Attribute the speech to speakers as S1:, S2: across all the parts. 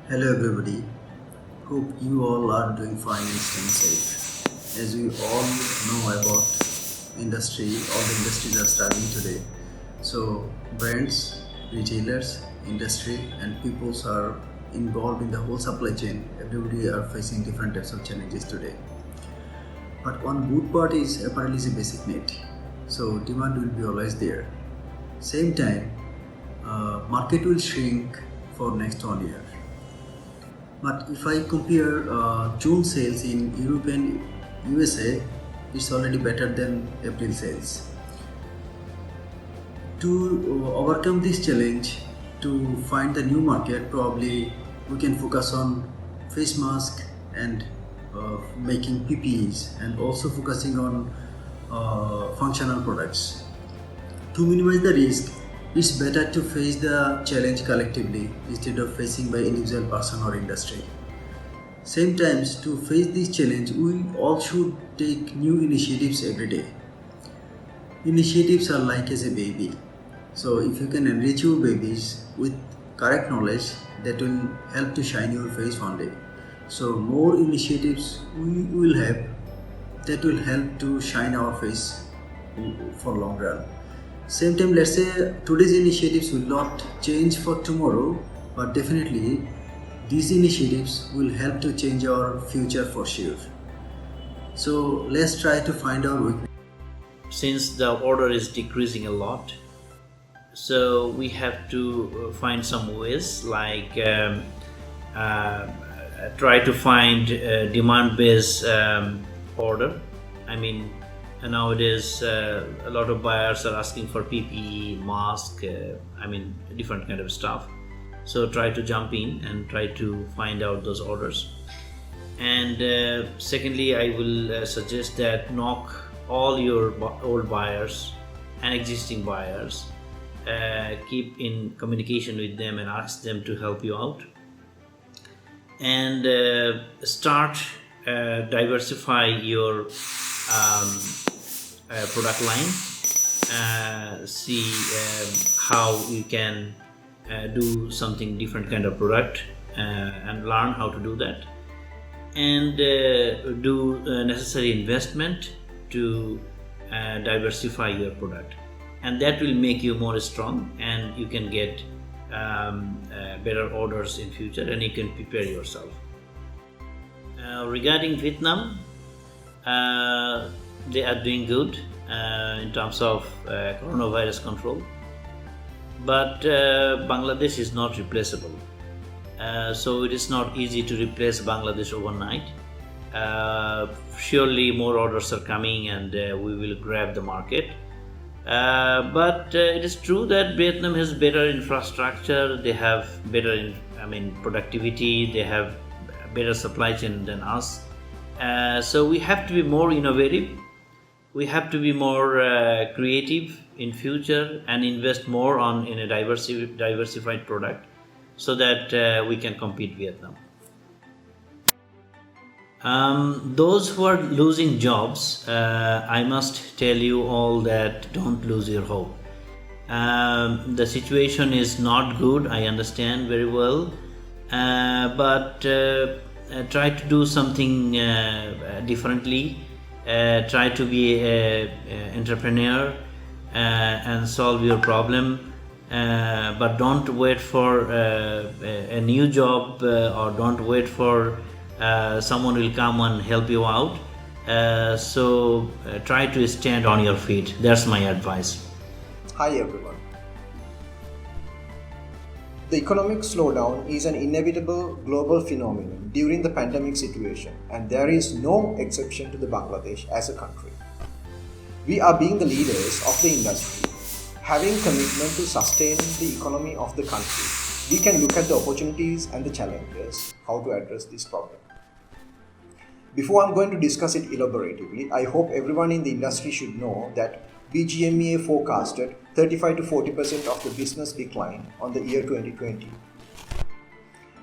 S1: Hello everybody. Hope you all are doing fine and staying safe. As we all know about industry, all the industries are struggling today. So brands, retailers, industry and peoples are involved in the whole supply chain. Everybody are facing different types of challenges today. But one good part is apparel is a basic need. So demand will be always there. Same time, market will shrink for next 1 year. But if I compare June sales in Europe and USA, it's already better than April sales. To overcome this challenge, to find the new market, probably we can focus on face mask and making PPEs, and also focusing on functional products. To minimize the risk, it's better to face the challenge collectively instead of facing by individual person or industry. Same times, to face this challenge, we all should take new initiatives every day. Initiatives are like as a baby. So if you can enrich your babies with correct knowledge, that will help to shine your face one day. So more initiatives we will have, that will help to shine our face for long run. Same time, let's say today's initiatives will not change for tomorrow, but definitely these initiatives will help to change our future for sure. So let's try to find our weakness.
S2: Since the order is decreasing a lot, so we have to find some ways like try to find demand-based order. I mean, nowadays a lot of buyers are asking for PPE, mask, different kind of stuff. So try to jump in and try to find out those orders. And secondly, I will suggest that knock all your old buyers and existing buyers. Keep in communication with them and ask them to help you out. And start diversify your product line. See how you can do something different kind of product and learn how to do that, and do necessary investment to diversify your product, and that will make you more strong, and you can get better orders in future, and you can prepare yourself. Regarding Vietnam, they are doing good in terms of coronavirus control, but Bangladesh is not replaceable. So it is not easy to replace Bangladesh overnight. Surely more orders are coming, and we will grab the market. But it is true that Vietnam has better infrastructure, they have better productivity, they have better supply chain than us. So we have to be more innovative, we have to be more creative in future, and invest more in a diversified product, so that we can compete Vietnam. Those who are losing jobs, I must tell you all that don't lose your hope. The situation is not good, I understand very well, but try to do something differently. Try to be an entrepreneur and solve your problem, but don't wait for a new job, or don't wait for someone will come and help you out. So try to stand on your feet. That's my advice.
S3: Hi everyone. The economic slowdown is an inevitable global phenomenon during the pandemic situation, and there is no exception to the Bangladesh as a country. We are being the leaders of the industry, having commitment to sustain the economy of the country. We can look at the opportunities and the challenges, how to address this problem. Before I'm going to discuss it elaboratively, I hope everyone in the industry should know that BGMEA forecasted 35 to 40% of the business decline on the year 2020.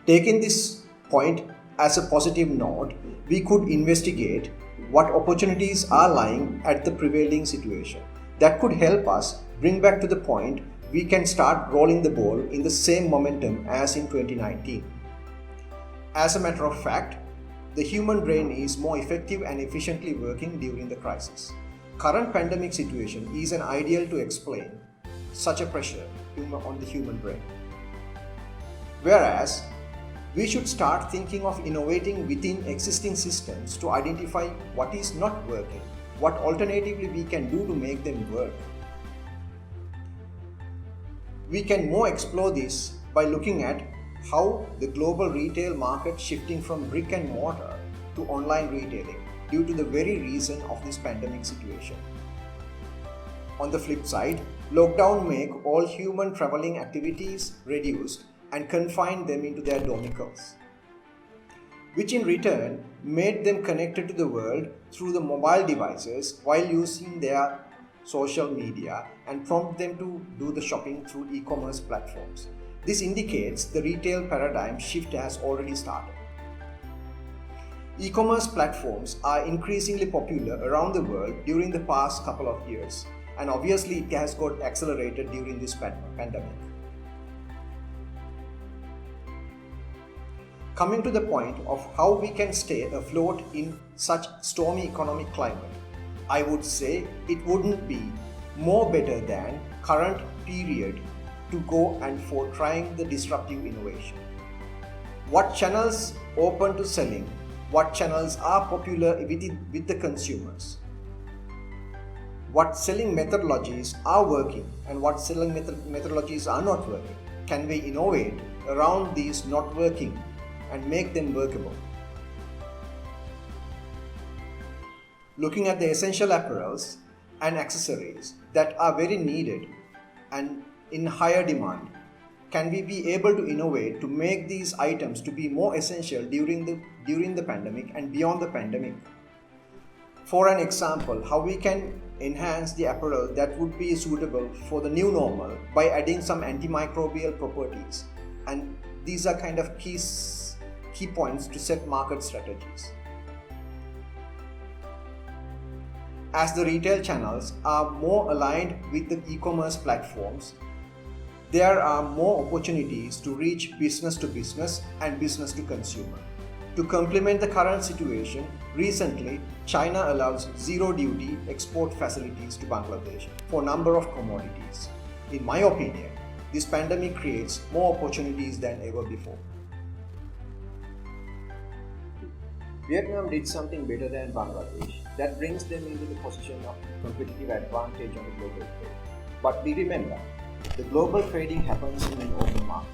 S3: Taking this point as a positive note, we could investigate what opportunities are lying at the prevailing situation that could help us bring back to the point we can start rolling the ball in the same momentum as in 2019. As a matter of fact, the human brain is more effective and efficiently working during the crisis. Current pandemic situation is an ideal to explain such a pressure on the human brain. Whereas, we should start thinking of innovating within existing systems to identify what is not working, what alternatively we can do to make them work. We can more explore this by looking at how the global retail market shifting from brick and mortar to online retailing due to the very reason of this pandemic situation. On the flip side, lockdown make all human traveling activities reduced and confined them into their domicils, which in return made them connected to the world through the mobile devices while using their social media and prompt them to do the shopping through e-commerce platforms. This indicates the retail paradigm shift has already started. E-commerce platforms are increasingly popular around the world during the past couple of years, and obviously it has got accelerated during this pandemic. Coming to the point of how we can stay afloat in such stormy economic climate, I would say it wouldn't be more better than current period to go and for trying the disruptive innovation. What channels open to selling? What channels are popular with the consumers? What selling methodologies are working and what selling methodologies are not working? Can we innovate around these not working and make them workable? Looking at the essential apparels and accessories that are very needed and in higher demand, can we be able to innovate to make these items to be more essential during the pandemic and beyond the pandemic? For an example, how we can enhance the apparel that would be suitable for the new normal by adding some antimicrobial properties, and these are kind of key points to set market strategies. As the retail channels are more aligned with the e-commerce platforms, there are more opportunities to reach business to business and business to consumer. To complement the current situation, recently China allows zero duty export facilities to Bangladesh for a number of commodities. In my opinion, this pandemic creates more opportunities than ever before. Vietnam did something better than Bangladesh that brings them into the position of competitive advantage on the global trade. But we remember, the global trading happens in an open market,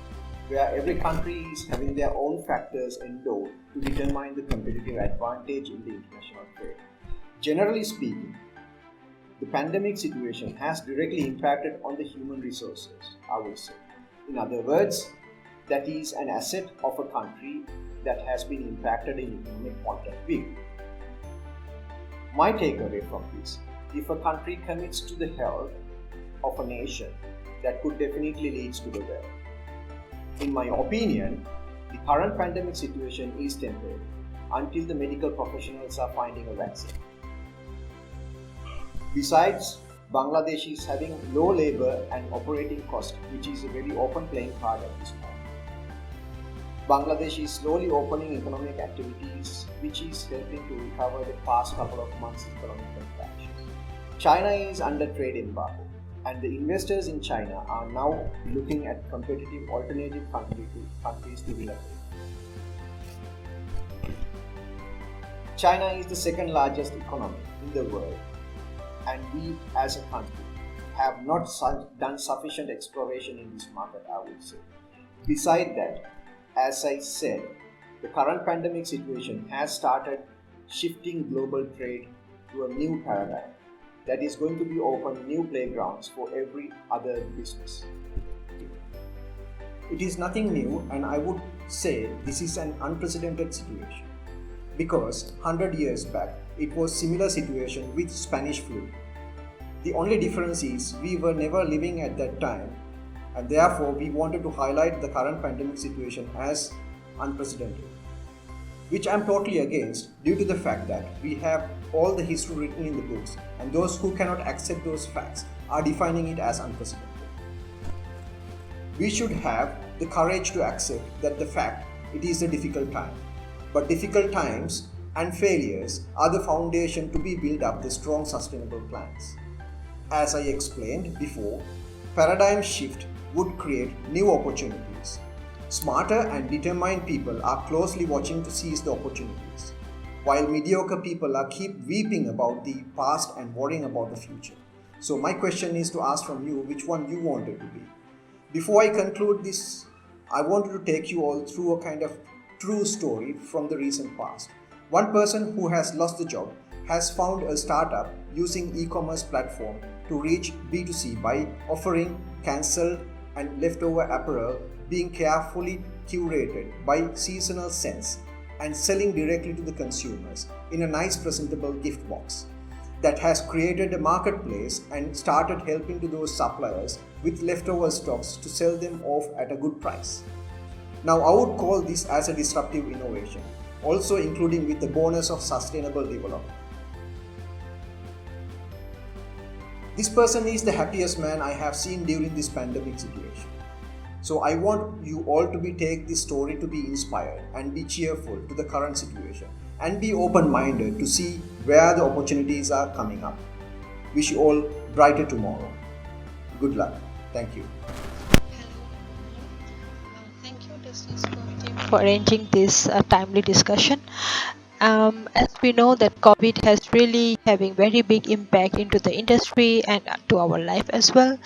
S3: where every country is having their own factors endowed to determine the competitive advantage in the international trade. Generally speaking, the pandemic situation has directly impacted on the human resources, I would say. In other words, that is an asset of a country that has been impacted in economic point of view. My takeaway from this, if a country commits to the health of a nation, that could definitely lead to the wealth. In my opinion, the current pandemic situation is temporary until the medical professionals are finding a vaccine. Besides, Bangladesh is having low labor and operating cost, which is a very open playing card at this point. Bangladesh is slowly opening economic activities, which is helping to recover the past couple of months' economic contractions. China is under trade embargo, and the investors in China are now looking at competitive alternative countries to relocate. China is the second largest economy in the world, and we as a country have not done sufficient exploration in this market, I would say. Beside that, as I said, the current pandemic situation has started shifting global trade to a new paradigm that is going to be open new playgrounds for every other business. It is nothing new, and I would say this is an unprecedented situation, because 100 years back it was similar situation with Spanish flu. The only difference is we were never living at that time, and therefore we wanted to highlight the current pandemic situation as unprecedented, which I am totally against due to the fact that we have all the history written in the books, and those who cannot accept those facts are defining it as unprecedented. We should have the courage to accept that the fact it is a difficult time. But difficult times and failures are the foundation to be built up the strong sustainable plans. As I explained before, paradigm shift would create new opportunities. Smarter and determined people are closely watching to seize the opportunities, while mediocre people are keep weeping about the past and worrying about the future. So my question is to ask from you which one you wanted to be. Before I conclude this, I wanted to take you all through a kind of true story from the recent past. One person who has lost the job has found a startup using e-commerce platform to reach B2C by offering cancelled and leftover apparel being carefully curated by seasonal scents and selling directly to the consumers in a nice presentable gift box. That has created a marketplace and started helping to those suppliers with leftover stocks to sell them off at a good price. Now I would call this as a disruptive innovation, also including with the bonus of sustainable development. This person is the happiest man I have seen during this pandemic situation. So I want you all to take this story to be inspired and be cheerful to the current situation and be open-minded to see where the opportunities are coming up. Wish you all brighter tomorrow. Good luck. Thank you.
S4: Thank you, Business Committee, for arranging this timely discussion. As we know that COVID has really having very big impact into the industry and to our life as well.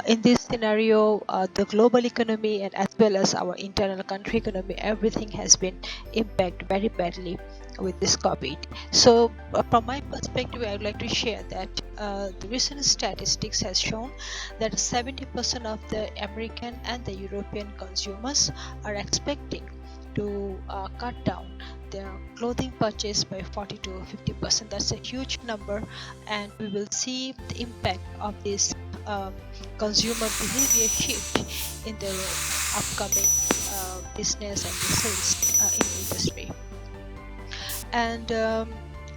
S4: In this scenario, the global economy and as well as our internal country economy, everything has been impacted very badly with this COVID. So from my perspective, I would like to share that the recent statistics has shown that 70% of the American and the European consumers are expecting to cut down their clothing purchase by 40 to 50%. That's a huge number, and we will see the impact of this consumer behavior shift in the upcoming business and the sales in the industry. And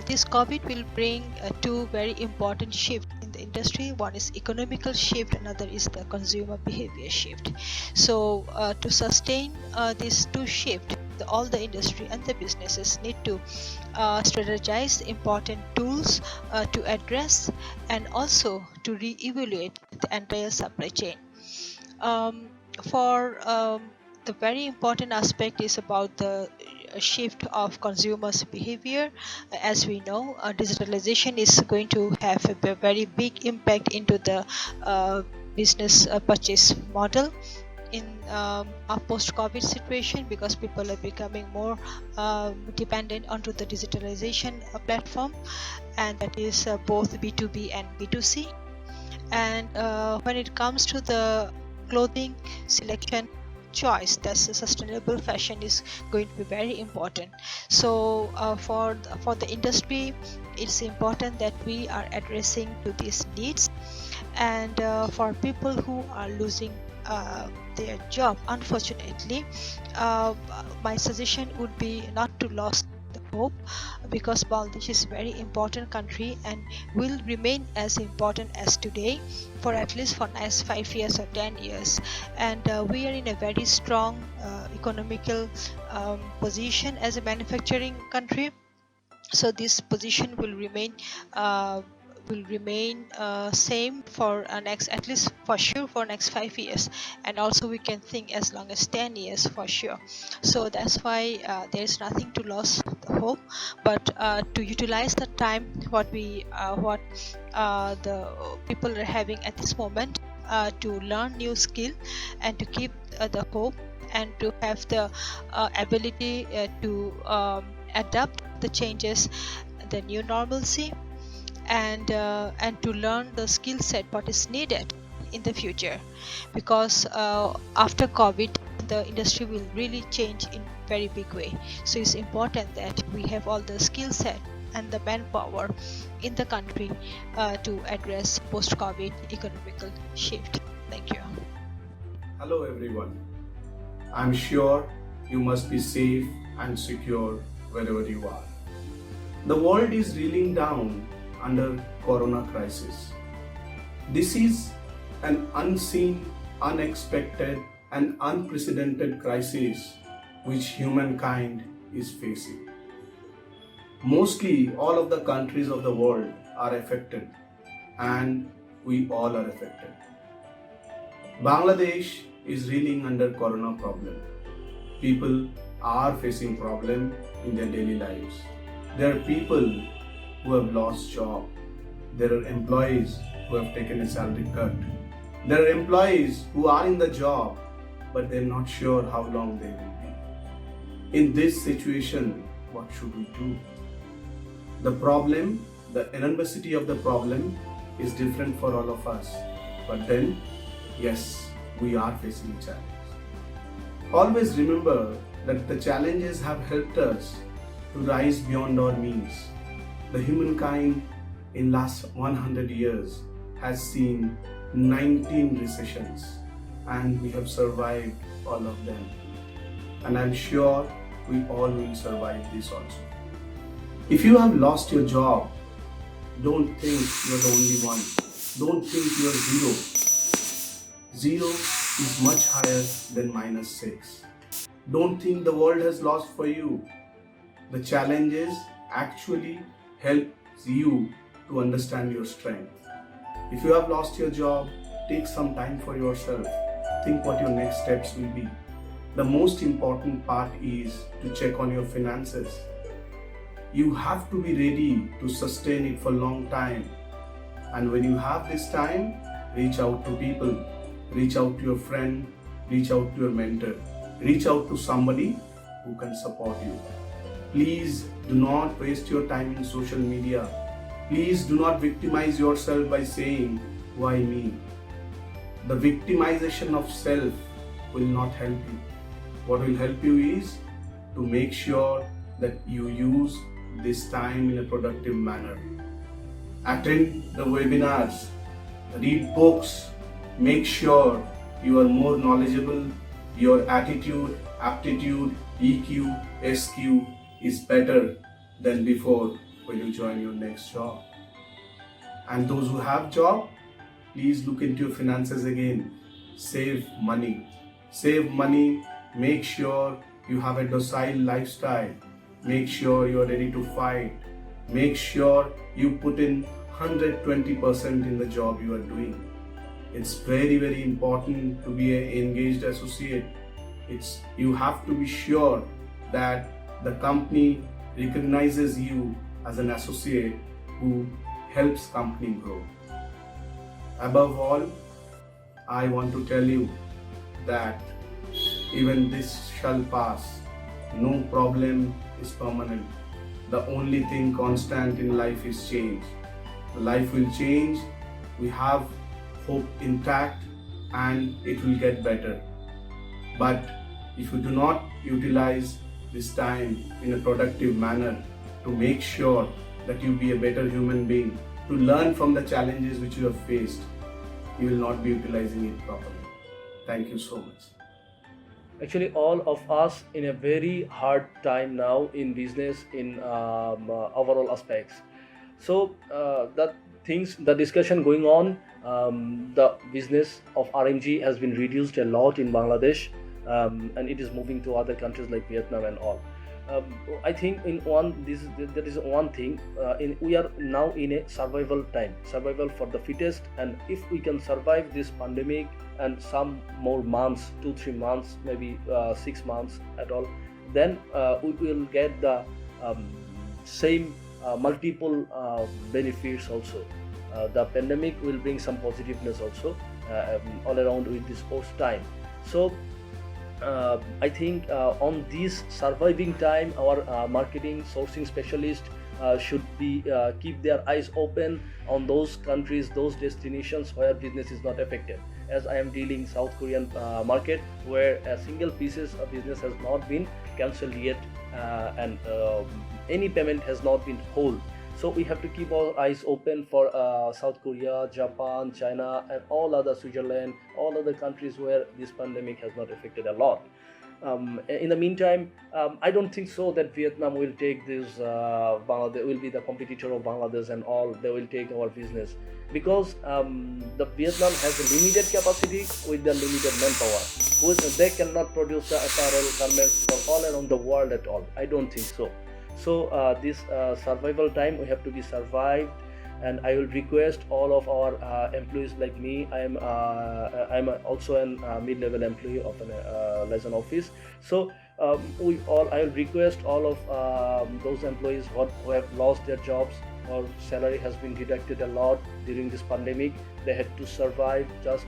S4: this COVID will bring two very important shifts in the industry. One is economical shift, another is the consumer behavior shift. So to sustain these two shifts, all the industry and the businesses need to strategize important tools to address and also to re-evaluate the entire supply chain. The very important aspect is about the shift of consumers' behavior. As we know, digitalization is going to have a very big impact into the business purchase model in a post-COVID situation, because people are becoming more dependent onto the digitalization platform, and that is both B2B and B2C. And when it comes to the clothing selection choice, that's a sustainable fashion is going to be very important. So for the industry, it's important that we are addressing to these needs. And for people who are losing their job, unfortunately, my suggestion would be not to lose the hope, because Bangladesh is a very important country and will remain as important as today for at least for next 5 years or 10 years. And we are in a very strong economical position as a manufacturing country. So this position will remain same for next, at least for sure, for next 5 years, and also we can think as long as 10 years for sure. So that's why there is nothing to lose the hope, but to utilize the time what the people are having at this moment to learn new skill and to keep the hope and to have the ability to adapt the changes, the new normalcy, and to learn the skill set what is needed in the future, because after COVID the industry will really change in very big way. So it's important that we have all the skill set and the manpower in the country to address post-COVID economical shift. Thank you.
S5: Hello everyone. I'm sure you must be safe and secure wherever you are. The world is reeling down under corona crisis. This is an unseen, unexpected and unprecedented crisis which humankind is facing. Mostly all of the countries of the world are affected, and we all are affected. Bangladesh is reeling under corona problem. People are facing problem in their daily lives. There are people who have lost job. There are employees who have taken a salary cut. There are employees who are in the job, but they're not sure how long they will be. In this situation, what should we do? The problem, the enormity of the problem is different for all of us. But then, yes, we are facing a challenge. Always remember that the challenges have helped us to rise beyond our means. The humankind in last 100 years has seen 19 recessions, and we have survived all of them. And I'm sure we all will survive this also. If you have lost your job, don't think you're the only one. Don't think you're zero. Zero is much higher than -6. Don't think the world has lost for you. The challenges actually help you to understand your strength. If you have lost your job, take some time for yourself. Think what your next steps will be. The most important part is to check on your finances. You have to be ready to sustain it for a long time. And when you have this time, reach out to people. Reach out to your friend. Reach out to your mentor. Reach out to somebody who can support you. Please do not waste your time in social media. Please do not victimize yourself by saying, "Why me?" The victimization of self will not help you. What will help you is to make sure that you use this time in a productive manner. Attend the webinars, read books, make sure you are more knowledgeable, your attitude, aptitude, EQ, SQ is better than before when you join your next job. And those who have job, please look into your finances again. Save money. Save money. Make sure you have a docile lifestyle. Make sure you are ready to fight. Make sure you put in 120% in the job you are doing. It's very, very important to be an engaged associate. You have to be sure that the company recognizes you as an associate who helps company grow. Above all, I want to tell you that even this shall pass. No problem is permanent. The only thing constant in life is change. Life will change. We have hope intact and it will get better. But if you do not utilize this time in a productive manner to make sure that you be a better human being, to learn from the challenges which you have faced, you will not be utilizing it properly. Thank you so much.
S6: Actually, all of us in a very hard time now in business, in overall aspects. So the discussion going on, the business of RMG has been reduced a lot in Bangladesh, and it is moving to other countries like Vietnam and all. I think that is one thing. We are now in a survival time, survival for the fittest, and if we can survive this pandemic and some more months, 2-3 months, maybe 6 months at all, then we will get the same multiple benefits also. The pandemic will bring some positiveness also all around with this post time. So I think on this surviving time, our marketing sourcing specialist should be keep their eyes open on those countries, those destinations where business is not affected. As I am dealing South Korean market, where a single pieces of business has not been cancelled yet, and any payment has not been hold. So we have to keep our eyes open for South Korea, Japan, China, and all other Switzerland, all other countries where this pandemic has not affected a lot. In the meantime, I don't think so that Vietnam will take this. Bangladesh will be the competitor of Bangladesh and all. They will take our business because the Vietnam has a limited capacity with the limited manpower. They cannot produce the apparel garments for all around the world at all. I don't think so. So this survival time we have to be survived, and I will request all of our employees like me. I'm also a mid-level employee of an liaison office. So I will request all of those employees who have lost their jobs or salary has been deducted a lot during this pandemic. They had to survive. Just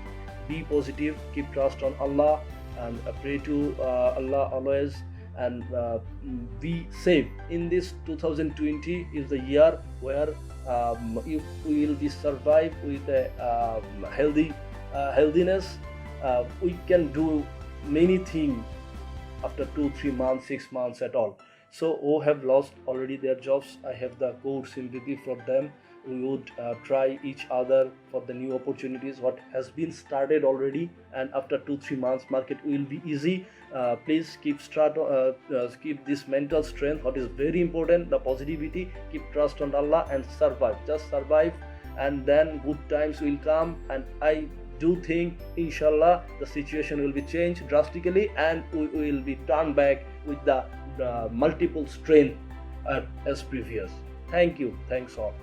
S6: be positive, keep trust on Allah, and pray to Allah always, and be safe. In this 2020 is the year where if we will be survive with a healthiness, we can do many things after 2-3 months, 6 months at all. So who have lost already their jobs, I have the good sympathy from them. We would try each other for the new opportunities what has been started already, and after 2-3 months market will be easy. Please keep this mental strength, what is very important, the positivity, keep trust on Allah and survive. Just survive, and then good times will come, and I do think inshallah the situation will be changed drastically, and we will be turned back with the multiple strength as previous. Thank you. Thanks all.